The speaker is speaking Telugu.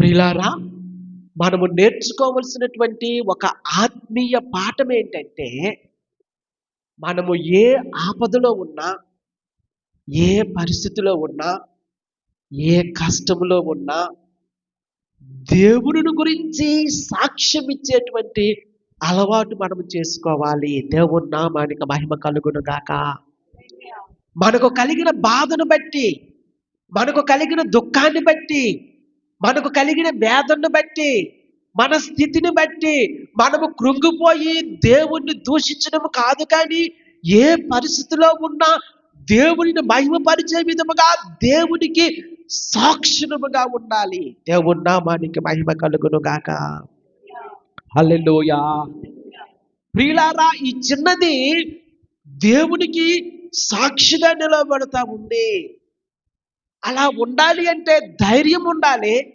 ప్రియులారా, మనము నేర్చుకోవలసినటువంటి ఒక ఆత్మీయ పాఠం ఏంటంటే, మనము ఏ ఆపదలో ఉన్నా, ఏ పరిస్థితిలో ఉన్నా, ఏ కష్టంలో ఉన్నా, దేవుని గురించి సాక్ష్యం ఇచ్చేటువంటి అలవాటు మనము చేసుకోవాలి. దేవుని నామానికి మహిమ కలుగును గాక. మనకు కలిగిన బాధను బట్టి, మనకు కలిగిన దుఃఖాన్ని బట్టి, మనకు కలిగిన వేదనను బట్టి, మన స్థితిని బట్టి మనము కృంగిపోయి దేవుణ్ణి దూషించడం కాదు, కానీ ఏ పరిస్థితిలో ఉన్నా దేవునిని మహిమపరిచే విధముగా దేవునికి సాక్షులుగా ఉండాలి. దేవుని నామానికి మహిమ కలుగును గాక. హల్లెలూయా. ప్రియులారా, ఈ చిన్నది దేవునికి సాక్షిగా నిలబడతా ఉంది. అలా ఉండాలి అంటే ధైర్యం ఉండాలి.